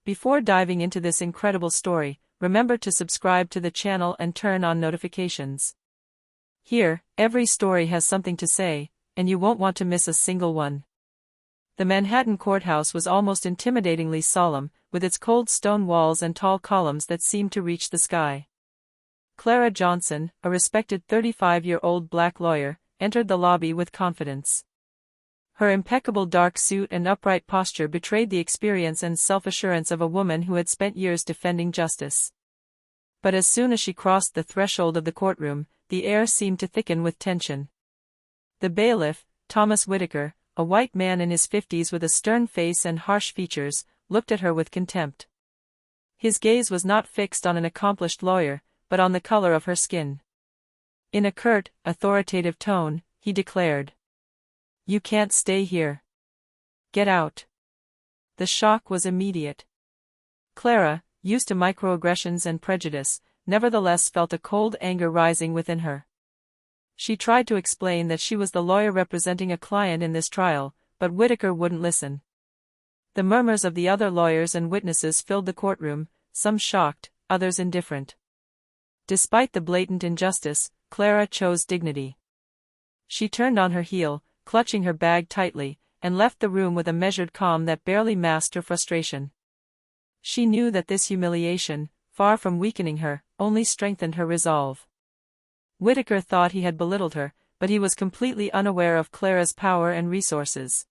Before diving into this incredible story, remember to subscribe to the channel and turn on notifications. Here, every story has something to say, and you won't want to miss a single one. The Manhattan courthouse was almost intimidatingly solemn, with its cold stone walls and tall columns that seemed to reach the sky. Clara Johnson, a respected 35-year-old black lawyer, entered the lobby with confidence. Her impeccable dark suit and upright posture betrayed the experience and self-assurance of a woman who had spent years defending justice. But as soon as she crossed the threshold of the courtroom, the air seemed to thicken with tension. The bailiff, Thomas Whitaker, a white man in his 50s with a stern face and harsh features, looked at her with contempt. His gaze was not fixed on an accomplished lawyer, but on the color of her skin. In a curt, authoritative tone, he declared, "You can't stay here. Get out." The shock was immediate. Clara, used to microaggressions and prejudice, nevertheless felt a cold anger rising within her. She tried to explain that she was the lawyer representing a client in this trial, but Whitaker wouldn't listen. The murmurs of the other lawyers and witnesses filled the courtroom, some shocked, others indifferent. Despite the blatant injustice, Clara chose dignity. She turned on her heel, clutching her bag tightly, and left the room with a measured calm that barely masked her frustration. She knew that this humiliation, far from weakening her, only strengthened her resolve. Whitaker thought he had belittled her, but he was completely unaware of Clara's power and resources.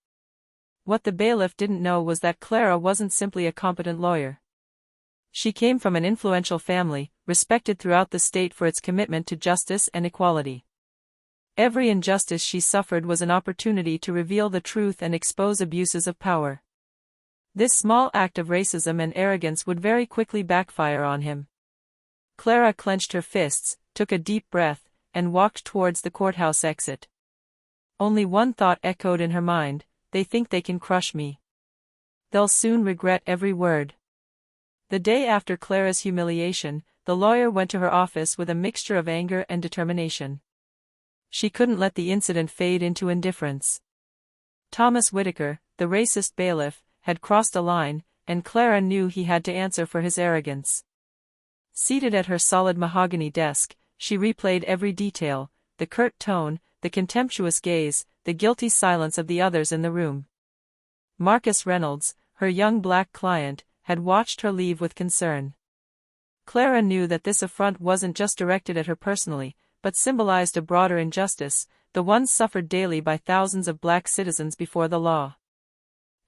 What the bailiff didn't know was that Clara wasn't simply a competent lawyer. She came from an influential family, respected throughout the state for its commitment to justice and equality. Every injustice she suffered was an opportunity to reveal the truth and expose abuses of power. This small act of racism and arrogance would very quickly backfire on him. Clara clenched her fists, took a deep breath, and walked towards the courthouse exit. Only one thought echoed in her mind: they think they can crush me. They'll soon regret every word. The day after Clara's humiliation, the lawyer went to her office with a mixture of anger and determination. She couldn't let the incident fade into indifference. Thomas Whitaker, the racist bailiff, had crossed a line, and Clara knew he had to answer for his arrogance. Seated at her solid mahogany desk, she replayed every detail: the curt tone, the contemptuous gaze, the guilty silence of the others in the room. Marcus Reynolds, her young black client, had watched her leave with concern. Clara knew that this affront wasn't just directed at her personally, but symbolized a broader injustice, the one suffered daily by thousands of black citizens before the law.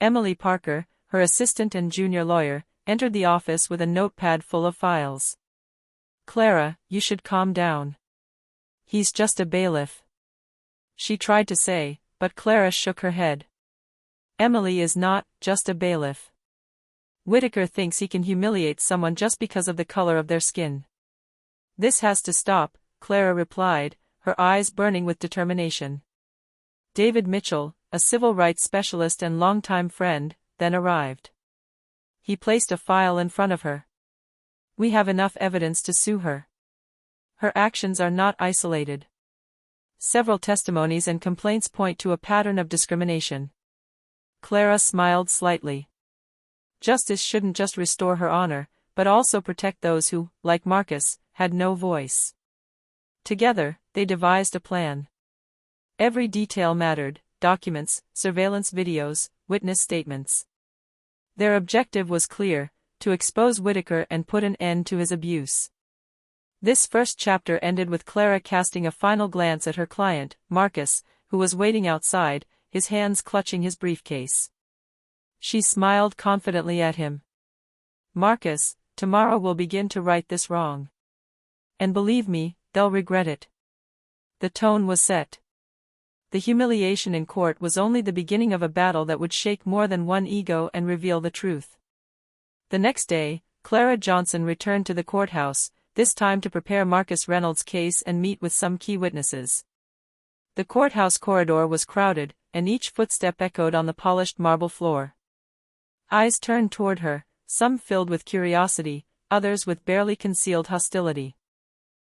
Emily Parker, her assistant and junior lawyer, entered the office with a notepad full of files. "Clara, you should calm down. He's just a bailiff," she tried to say, but Clara shook her head. "Emily is not just a bailiff. Whitaker thinks he can humiliate someone just because of the color of their skin." "This has to stop," Clara replied, her eyes burning with determination. David Mitchell, a civil rights specialist and longtime friend, then arrived. He placed a file in front of her. "We have enough evidence to sue her. Her actions are not isolated. Several testimonies and complaints point to a pattern of discrimination." Clara smiled slightly. Justice shouldn't just restore her honor, but also protect those who, like Marcus, had no voice. Together, they devised a plan. Every detail mattered: documents, surveillance videos, witness statements. Their objective was clear: to expose Whitaker and put an end to his abuse. This first chapter ended with Clara casting a final glance at her client, Marcus, who was waiting outside, his hands clutching his briefcase. She smiled confidently at him. "Marcus, tomorrow we'll begin to right this wrong. And believe me, they'll regret it." The tone was set. The humiliation in court was only the beginning of a battle that would shake more than one ego and reveal the truth. The next day, Clara Johnson returned to the courthouse, this time to prepare Marcus Reynolds' case and meet with some key witnesses. The courthouse corridor was crowded, and each footstep echoed on the polished marble floor. Eyes turned toward her, some filled with curiosity, others with barely concealed hostility.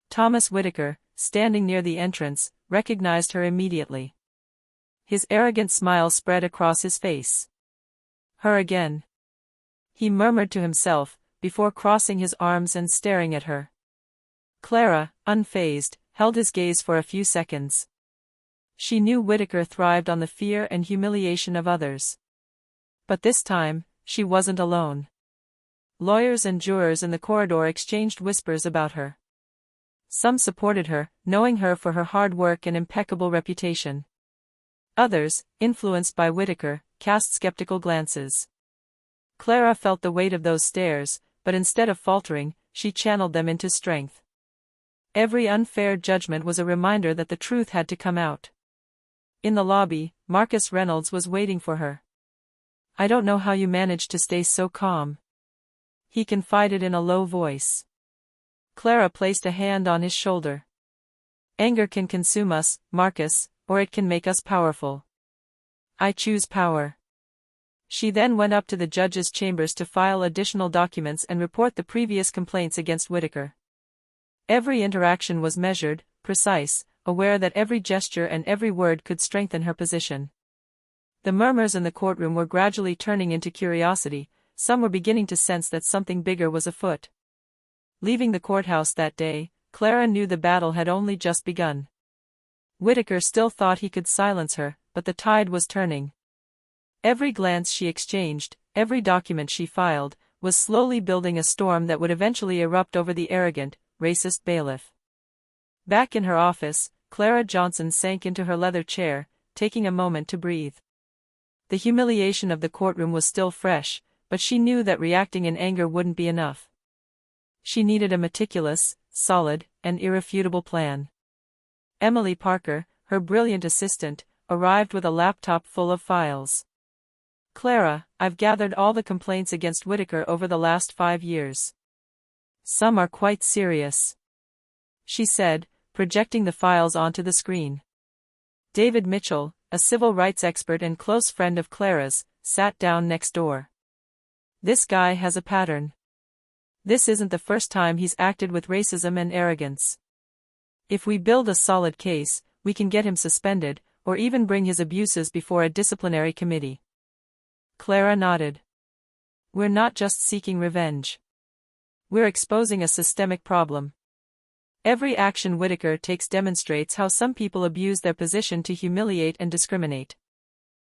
Thomas Whitaker, standing near the entrance, recognized her immediately. His arrogant smile spread across his face. "Her again." he murmured to himself, before crossing his arms and staring at her. Clara, unfazed, held his gaze for a few seconds. She knew Whittaker thrived on the fear and humiliation of others. But this time, she wasn't alone. Lawyers and jurors in the corridor exchanged whispers about her. Some supported her, knowing her for her hard work and impeccable reputation. Others, influenced by Whittaker, cast skeptical glances. Clara felt the weight of those stares, but instead of faltering, she channeled them into strength. Every unfair judgment was a reminder that the truth had to come out. In the lobby, Marcus Reynolds was waiting for her. "I don't know how you managed to stay so calm," he confided in a low voice. Clara placed a hand on his shoulder. "Anger can consume us, Marcus, or it can make us powerful. I choose power." She then went up to the judge's chambers to file additional documents and report the previous complaints against Whittaker. Every interaction was measured, precise, aware that every gesture and every word could strengthen her position. The murmurs in the courtroom were gradually turning into curiosity. Some were beginning to sense that something bigger was afoot. Leaving the courthouse that day, Clara knew the battle had only just begun. Whittaker still thought he could silence her, but the tide was turning. Every glance she exchanged, every document she filed, was slowly building a storm that would eventually erupt over the arrogant, racist bailiff. Back in her office, Clara Johnson sank into her leather chair, taking a moment to breathe. The humiliation of the courtroom was still fresh, but she knew that reacting in anger wouldn't be enough. She needed a meticulous, solid, and irrefutable plan. Emily Parker, her brilliant assistant, arrived with a laptop full of files. "Clara, I've gathered all the complaints against Whittaker over the last 5 years. Some are quite serious," she said, projecting the files onto the screen. David Mitchell, a civil rights expert and close friend of Clara's, sat down next door. "This guy has a pattern. This isn't the first time he's acted with racism and arrogance. If we build a solid case, we can get him suspended, or even bring his abuses before a disciplinary committee." Clara nodded. "We're not just seeking revenge. We're exposing a systemic problem. Every action Whittaker takes demonstrates how some people abuse their position to humiliate and discriminate.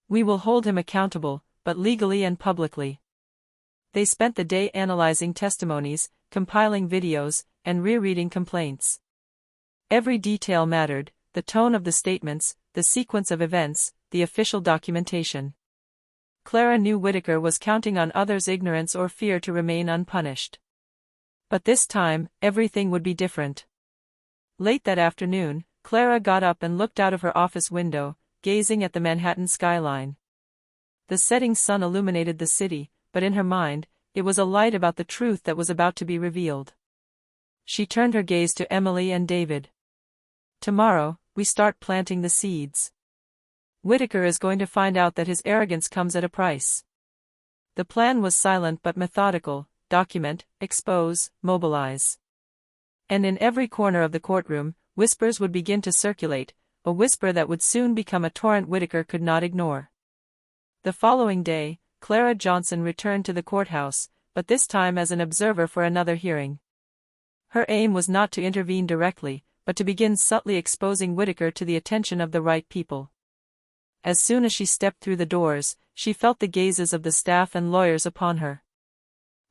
We will hold him accountable, but legally and publicly." They spent the day analyzing testimonies, compiling videos, and rereading complaints. Every detail mattered: the tone of the statements, the sequence of events, the official documentation. Clara knew Whittaker was counting on others' ignorance or fear to remain unpunished. But this time, everything would be different. Late that afternoon, Clara got up and looked out of her office window, gazing at the Manhattan skyline. The setting sun illuminated the city, but in her mind, it was a light about the truth that was about to be revealed. She turned her gaze to Emily and David. "Tomorrow, we start planting the seeds. Whittaker is going to find out that his arrogance comes at a price." The plan was silent but methodical: document, expose, mobilize. And in every corner of the courtroom, whispers would begin to circulate, a whisper that would soon become a torrent Whittaker could not ignore. The following day, Clara Johnson returned to the courthouse, but this time as an observer for another hearing. Her aim was not to intervene directly, but to begin subtly exposing Whittaker to the attention of the right people. As soon as she stepped through the doors, she felt the gazes of the staff and lawyers upon her.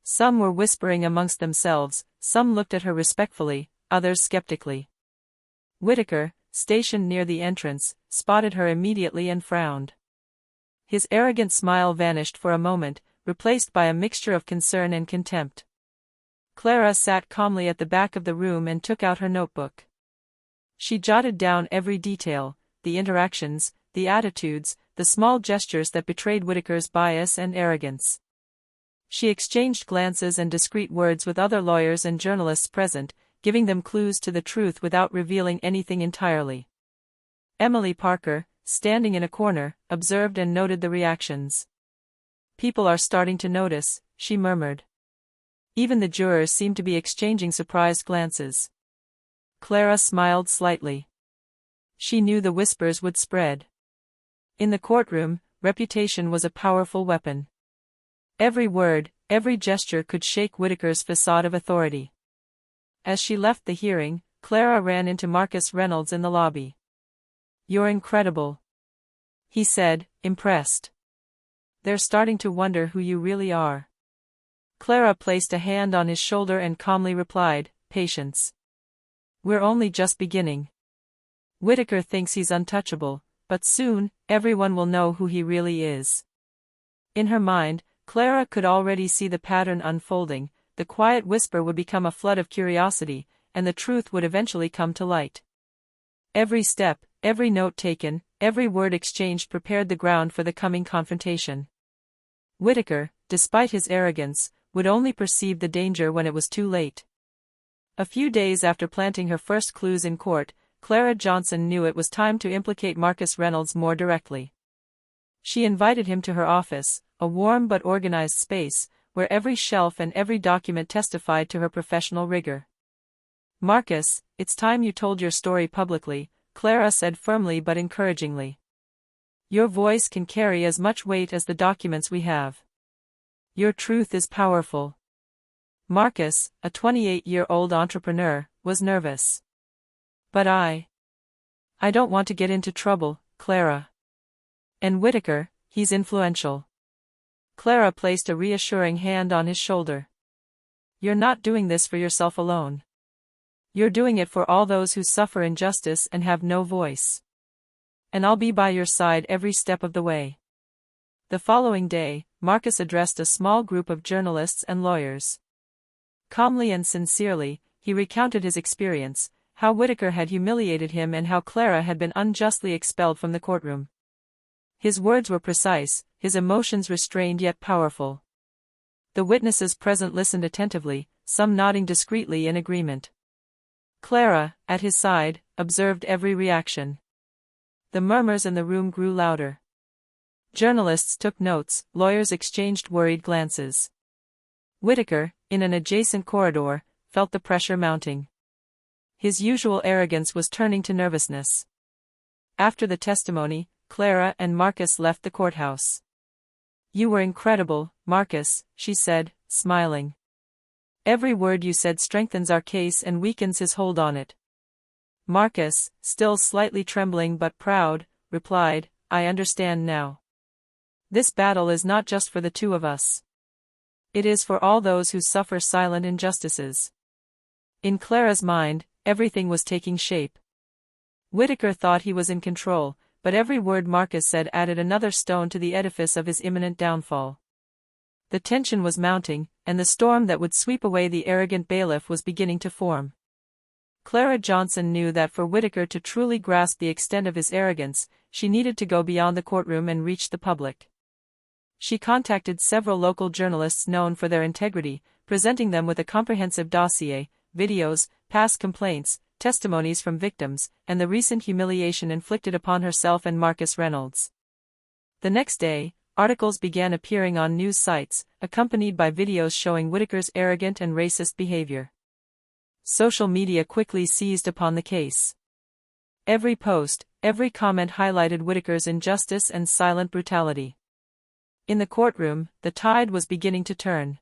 Some were whispering amongst themselves, some looked at her respectfully, others skeptically. Whittaker, stationed near the entrance, spotted her immediately and frowned. His arrogant smile vanished for a moment, replaced by a mixture of concern and contempt. Clara sat calmly at the back of the room and took out her notebook. She jotted down every detail: the interactions, the attitudes, the small gestures that betrayed Whittaker's bias and arrogance. She exchanged glances and discreet words with other lawyers and journalists present, giving them clues to the truth without revealing anything entirely. Emily Parker, standing in a corner, observed and noted the reactions. "People are starting to notice," she murmured. Even the jurors seemed to be exchanging surprised glances. Clara smiled slightly. She knew the whispers would spread. In the courtroom, reputation was a powerful weapon. Every word, every gesture could shake Whitaker's facade of authority. As she left the hearing, Clara ran into Marcus Reynolds in the lobby. "You're incredible," he said, impressed. "They're starting to wonder who you really are." Clara placed a hand on his shoulder and calmly replied, "Patience. We're only just beginning. Whitaker thinks he's untouchable, but soon, everyone will know who he really is." In her mind, Clara could already see the pattern unfolding. The quiet whisper would become a flood of curiosity, and the truth would eventually come to light. Every step, every note taken, every word exchanged prepared the ground for the coming confrontation. Whitaker, despite his arrogance, would only perceive the danger when it was too late. A few days after planting her first clues in court, Clara Johnson knew it was time to implicate Marcus Reynolds more directly. She invited him to her office, a warm but organized space, where every shelf and every document testified to her professional rigor. "Marcus, it's time you told your story publicly," Clara said firmly but encouragingly. "Your voice can carry as much weight as the documents we have. Your truth is powerful." Marcus, a 28-year-old entrepreneur, was nervous. "But I don't want to get into trouble, Clara. And Whitaker, he's influential." Clara placed a reassuring hand on his shoulder. "You're not doing this for yourself alone. You're doing it for all those who suffer injustice and have no voice. And I'll be by your side every step of the way." The following day, Marcus addressed a small group of journalists and lawyers. Calmly and sincerely, he recounted his experience, how Whitaker had humiliated him and how Clara had been unjustly expelled from the courtroom. His words were precise, his emotions restrained yet powerful. The witnesses present listened attentively, some nodding discreetly in agreement. Clara, at his side, observed every reaction. The murmurs in the room grew louder. Journalists took notes, lawyers exchanged worried glances. Whitaker, in an adjacent corridor, felt the pressure mounting. His usual arrogance was turning to nervousness. After the testimony, Clara and Marcus left the courthouse. "You were incredible, Marcus," she said, smiling. "Every word you said strengthens our case and weakens his hold on it." Marcus, still slightly trembling but proud, replied, "I understand now. This battle is not just for the two of us. It is for all those who suffer silent injustices." In Clara's mind, everything was taking shape. Whitaker thought he was in control, but every word Marcus said added another stone to the edifice of his imminent downfall. The tension was mounting, and the storm that would sweep away the arrogant bailiff was beginning to form. Clara Johnson knew that for Whitaker to truly grasp the extent of his arrogance, she needed to go beyond the courtroom and reach the public. She contacted several local journalists known for their integrity, presenting them with a comprehensive dossier, videos, past complaints, testimonies from victims, and the recent humiliation inflicted upon herself and Marcus Reynolds. The next day, articles began appearing on news sites, accompanied by videos showing Whitaker's arrogant and racist behavior. Social media quickly seized upon the case. Every post, every comment highlighted Whitaker's injustice and silent brutality. In the courtroom, the tide was beginning to turn.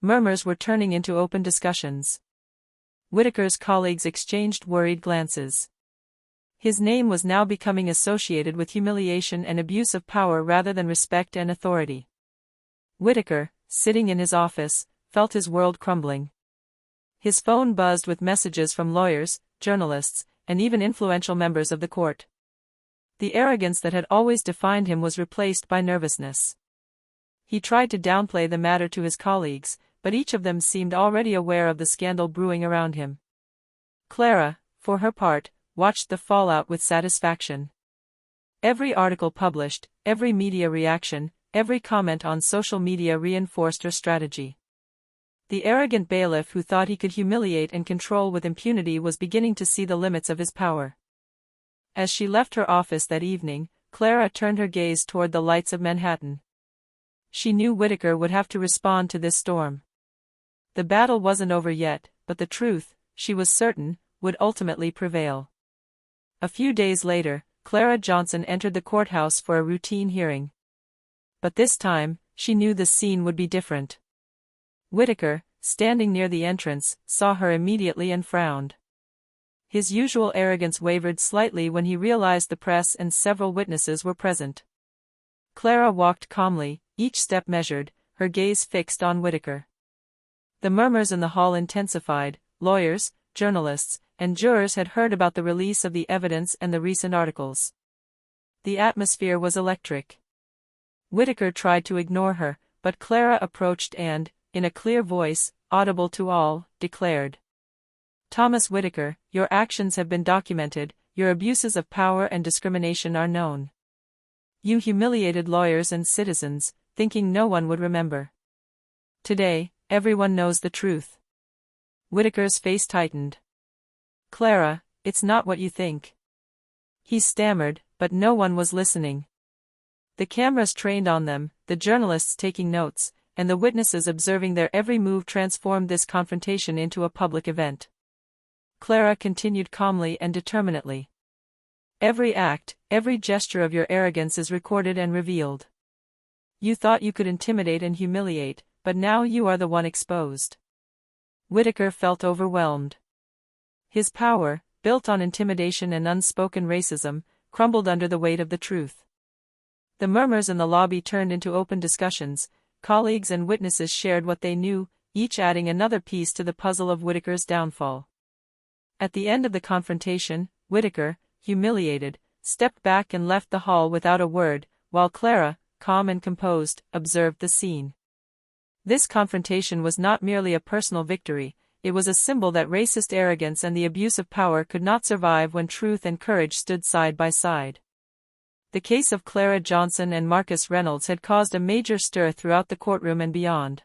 Murmurs were turning into open discussions. Whitaker's colleagues exchanged worried glances. His name was now becoming associated with humiliation and abuse of power rather than respect and authority. Whitaker, sitting in his office, felt his world crumbling. His phone buzzed with messages from lawyers, journalists, and even influential members of the court. The arrogance that had always defined him was replaced by nervousness. He tried to downplay the matter to his colleagues, but each of them seemed already aware of the scandal brewing around him. Clara, for her part, watched the fallout with satisfaction. Every article published, every media reaction, every comment on social media reinforced her strategy. The arrogant bailiff who thought he could humiliate and control with impunity was beginning to see the limits of his power. As she left her office that evening, Clara turned her gaze toward the lights of Manhattan. She knew Whitaker would have to respond to this storm. The battle wasn't over yet, but the truth, she was certain, would ultimately prevail. A few days later, Clara Johnson entered the courthouse for a routine hearing. But this time, she knew the scene would be different. Whitaker, standing near the entrance, saw her immediately and frowned. His usual arrogance wavered slightly when he realized the press and several witnesses were present. Clara walked calmly, each step measured, her gaze fixed on Whitaker. The murmurs in the hall intensified. Lawyers, journalists, and jurors had heard about the release of the evidence and the recent articles. The atmosphere was electric. Whitaker tried to ignore her, but Clara approached and, in a clear voice, audible to all, declared, "Thomas Whitaker, your actions have been documented, your abuses of power and discrimination are known. You humiliated lawyers and citizens, thinking no one would remember. Today, everyone knows the truth." Whitaker's face tightened. "Clara, it's not what you think." He stammered, but no one was listening. The cameras trained on them, the journalists taking notes, and the witnesses observing their every move transformed this confrontation into a public event. Clara continued calmly and determinedly. "Every act, every gesture of your arrogance is recorded and revealed. You thought you could intimidate and humiliate, but now you are the one exposed." Whitaker felt overwhelmed. His power, built on intimidation and unspoken racism, crumbled under the weight of the truth. The murmurs in the lobby turned into open discussions. Colleagues and witnesses shared what they knew, each adding another piece to the puzzle of Whitaker's downfall. At the end of the confrontation, Whitaker, humiliated, stepped back and left the hall without a word, while Clara, calm and composed, observed the scene. This confrontation was not merely a personal victory, it was a symbol that racist arrogance and the abuse of power could not survive when truth and courage stood side by side. The case of Clara Johnson and Marcus Reynolds had caused a major stir throughout the courtroom and beyond.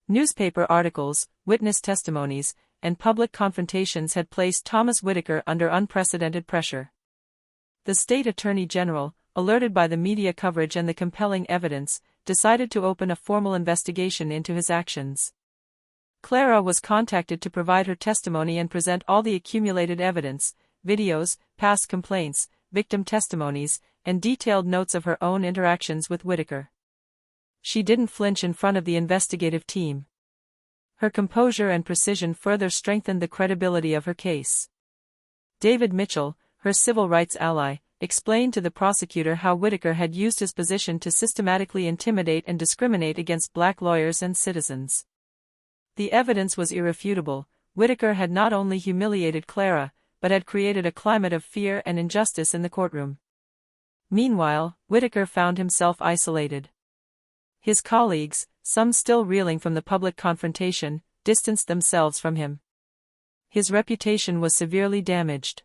Newspaper articles, witness testimonies, and public confrontations had placed Thomas Whitaker under unprecedented pressure. The state attorney general, alerted by the media coverage and the compelling evidence, decided to open a formal investigation into his actions. Clara was contacted to provide her testimony and present all the accumulated evidence, videos, past complaints, victim testimonies, and detailed notes of her own interactions with Whitaker. She didn't flinch in front of the investigative team. Her composure and precision further strengthened the credibility of her case. David Mitchell, her civil rights ally, explained to the prosecutor how Whitaker had used his position to systematically intimidate and discriminate against black lawyers and citizens. The evidence was irrefutable. Whitaker had not only humiliated Clara, but had created a climate of fear and injustice in the courtroom. Meanwhile, Whitaker found himself isolated. His colleagues, some still reeling from the public confrontation, distanced themselves from him. His reputation was severely damaged.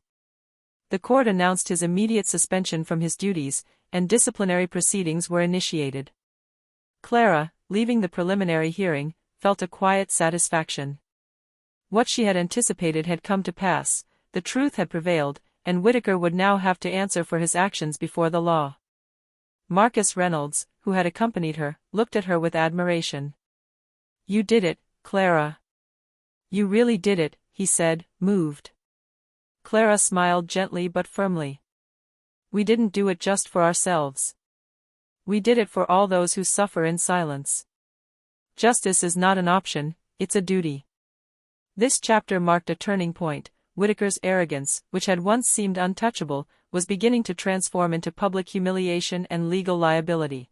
The court announced his immediate suspension from his duties, and disciplinary proceedings were initiated. Clara, leaving the preliminary hearing, felt a quiet satisfaction. What she had anticipated had come to pass. The truth had prevailed, and Whitaker would now have to answer for his actions before the law. Marcus Reynolds, who had accompanied her, looked at her with admiration. "You did it, Clara. You really did it," he said, moved. Clara smiled gently but firmly. "We didn't do it just for ourselves. We did it for all those who suffer in silence. Justice is not an option, it's a duty." This chapter marked a turning point. Whitaker's arrogance, which had once seemed untouchable, was beginning to transform into public humiliation and legal liability.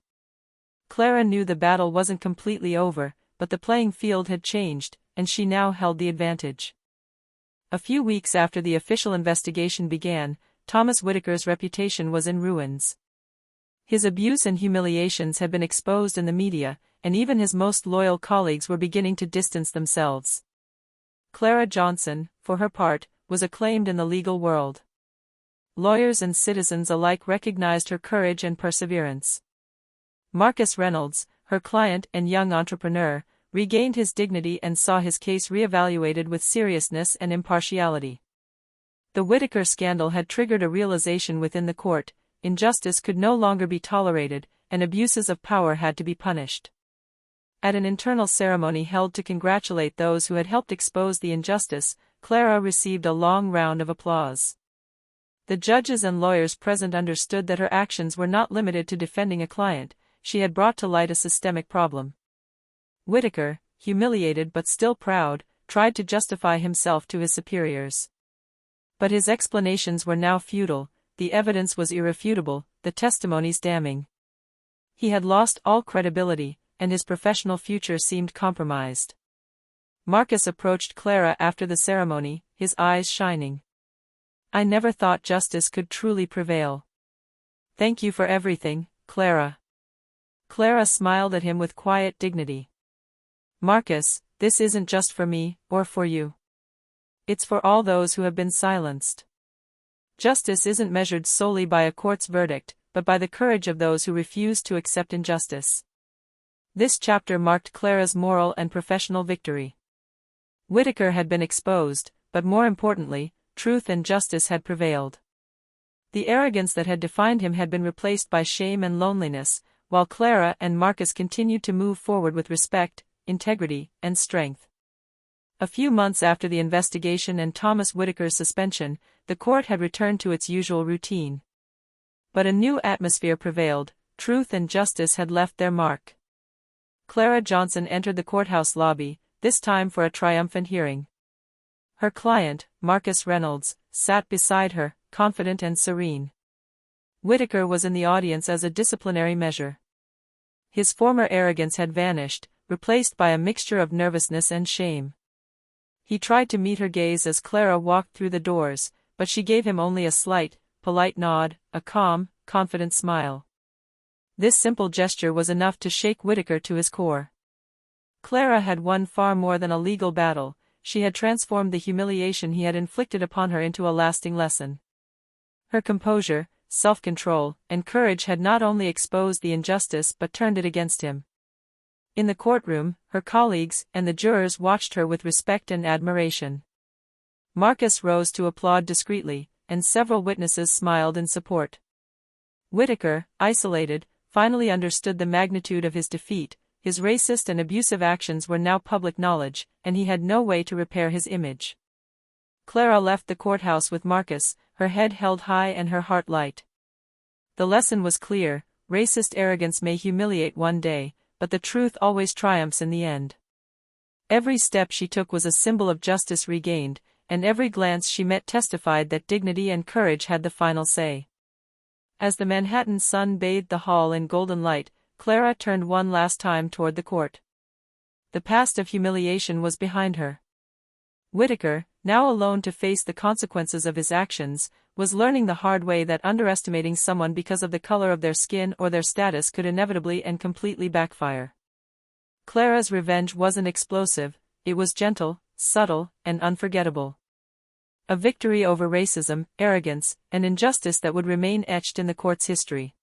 Clara knew the battle wasn't completely over, but the playing field had changed, and she now held the advantage. A few weeks after the official investigation began, Thomas Whitaker's reputation was in ruins. His abuse and humiliations had been exposed in the media, and even his most loyal colleagues were beginning to distance themselves. Clara Johnson, for her part, was acclaimed in the legal world. Lawyers and citizens alike recognized her courage and perseverance. Marcus Reynolds, her client and young entrepreneur, regained his dignity and saw his case re-evaluated with seriousness and impartiality. The Whitaker scandal had triggered a realization within the court: injustice could no longer be tolerated, and abuses of power had to be punished. At an internal ceremony held to congratulate those who had helped expose the injustice, Clara received a long round of applause. The judges and lawyers present understood that her actions were not limited to defending a client, she had brought to light a systemic problem. Whitaker, humiliated but still proud, tried to justify himself to his superiors. But his explanations were now futile, the evidence was irrefutable, the testimonies damning. He had lost all credibility, and his professional future seemed compromised. Marcus approached Clara after the ceremony, his eyes shining. "I never thought justice could truly prevail. Thank you for everything, Clara." Clara smiled at him with quiet dignity. "Marcus, this isn't just for me, or for you. It's for all those who have been silenced. Justice isn't measured solely by a court's verdict, but by the courage of those who refuse to accept injustice." This chapter marked Clara's moral and professional victory. Whittaker had been exposed, but more importantly, truth and justice had prevailed. The arrogance that had defined him had been replaced by shame and loneliness, while Clara and Marcus continued to move forward with respect, integrity, and strength. A few months after the investigation and Thomas Whittaker's suspension, the court had returned to its usual routine. But a new atmosphere prevailed, truth and justice had left their mark. Clara Johnson entered the courthouse lobby, this time for a triumphant hearing. Her client, Marcus Reynolds, sat beside her, confident and serene. Whittaker was in the audience as a disciplinary measure. His former arrogance had vanished, replaced by a mixture of nervousness and shame. He tried to meet her gaze as Clara walked through the doors, but she gave him only a slight, polite nod, a calm, confident smile. This simple gesture was enough to shake Whittaker to his core. Clara had won far more than a legal battle, she had transformed the humiliation he had inflicted upon her into a lasting lesson. Her composure, self-control, and courage had not only exposed the injustice but turned it against him. In the courtroom, her colleagues and the jurors watched her with respect and admiration. Marcus rose to applaud discreetly, and several witnesses smiled in support. Whittaker, isolated, finally understood the magnitude of his defeat. His racist and abusive actions were now public knowledge, and he had no way to repair his image. Clara left the courthouse with Marcus, her head held high and her heart light. The lesson was clear: racist arrogance may humiliate one day, but the truth always triumphs in the end. Every step she took was a symbol of justice regained, and every glance she met testified that dignity and courage had the final say. As the Manhattan sun bathed the hall in golden light, Clara turned one last time toward the court. The past of humiliation was behind her. Whittaker, now alone to face the consequences of his actions, was learning the hard way that underestimating someone because of the color of their skin or their status could inevitably and completely backfire. Clara's revenge wasn't explosive, it was gentle, subtle, and unforgettable. A victory over racism, arrogance, and injustice that would remain etched in the court's history.